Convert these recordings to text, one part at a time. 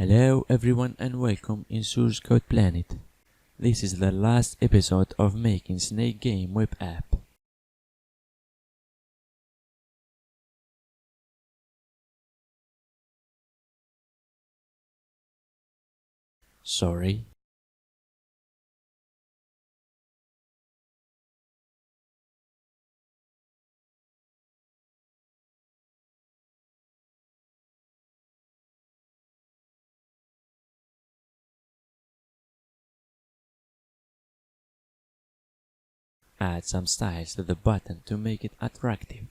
Hello everyone and welcome in Source Code Planet. This is the last episode of making Snake Game web app. Sorry. Add some styles to the button to make it attractive.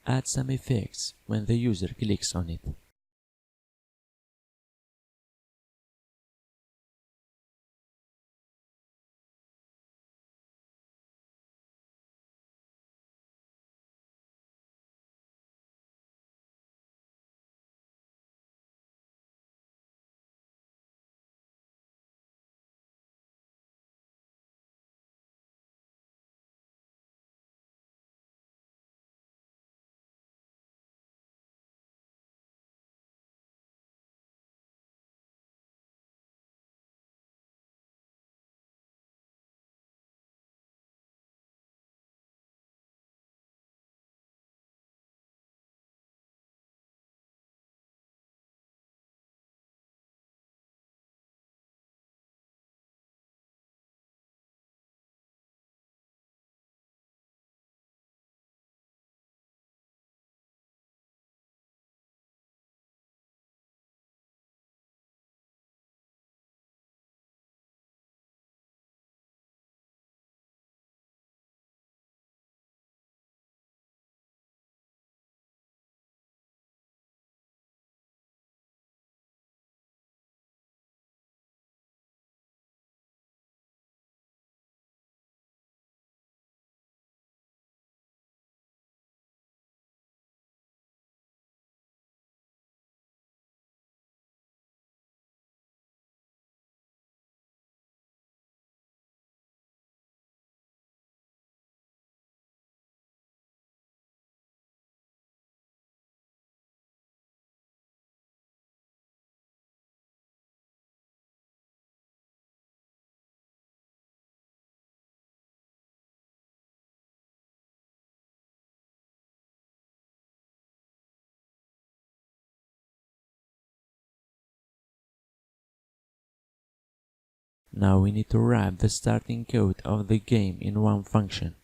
Add some effects when the user clicks on it. Now we need to wrap the starting code of the game in one function.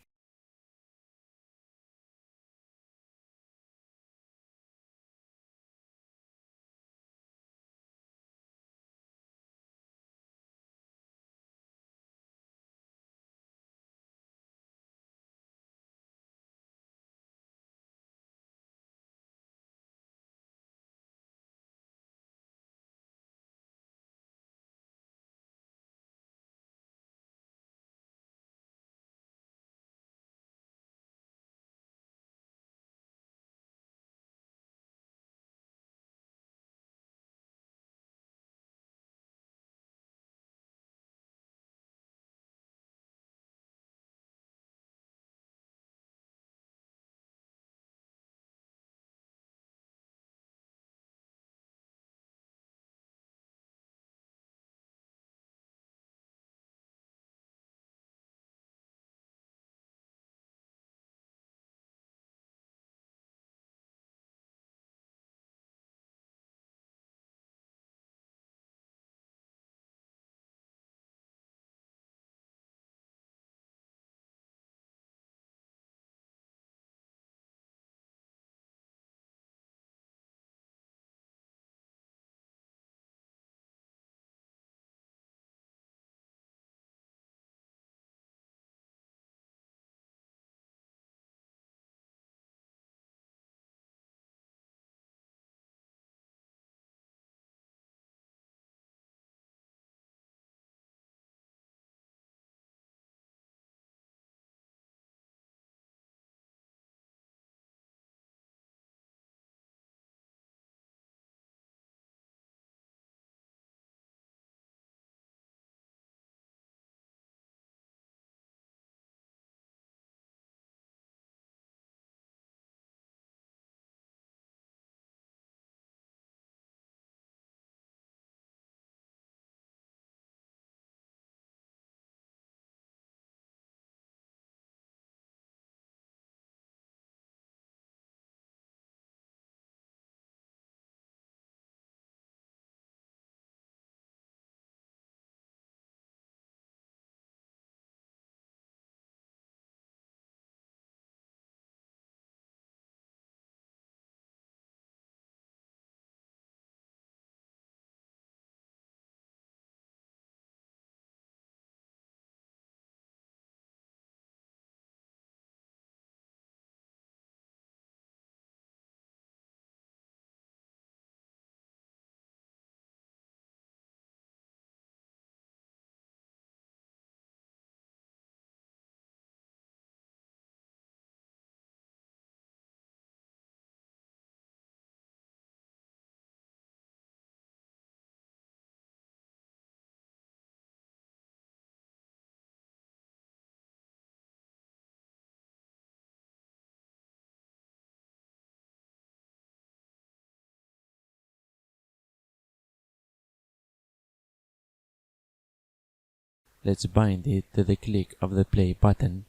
Let's bind it to the click of the play button.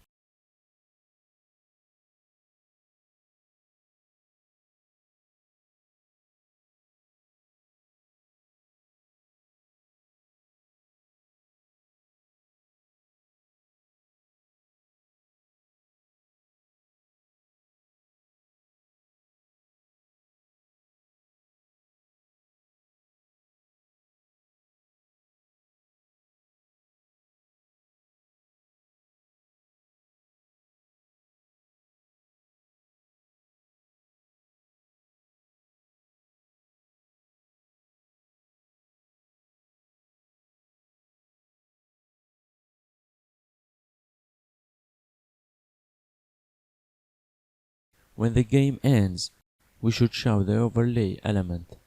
When the game ends, we should show the overlay element.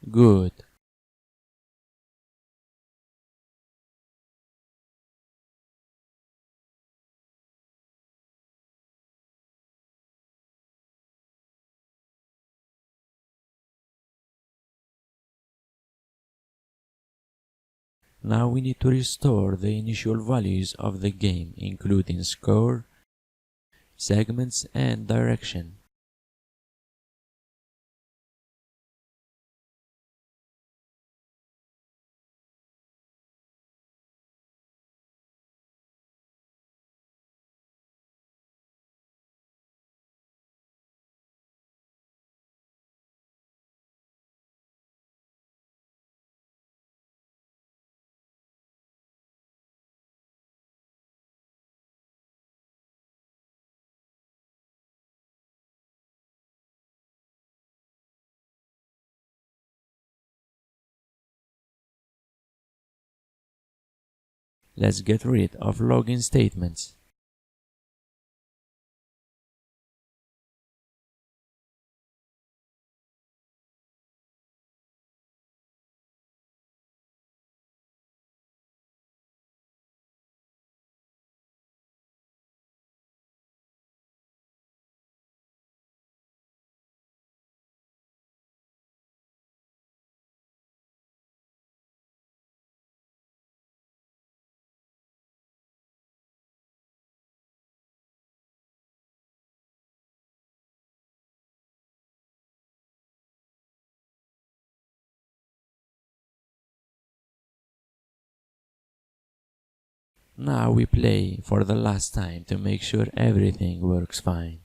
Good. Now we need to restore the initial values of the game, including score, segments, and direction. Let's get rid of login statements. Now we play for the last time to make sure everything works fine.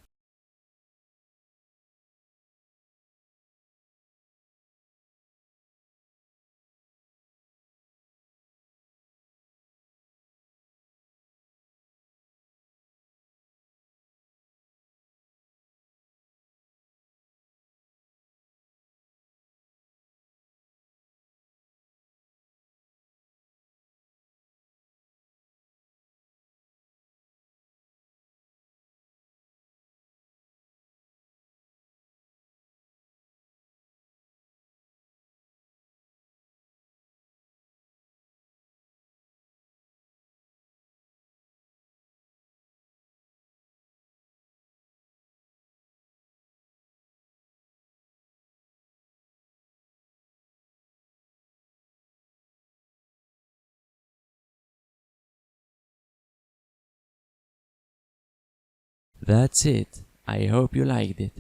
That's it. I hope you liked it.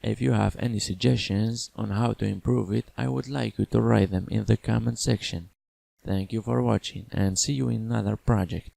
If you have any suggestions on how to improve it, I would like you to write them in the comment section. Thank you for watching and see you in another project.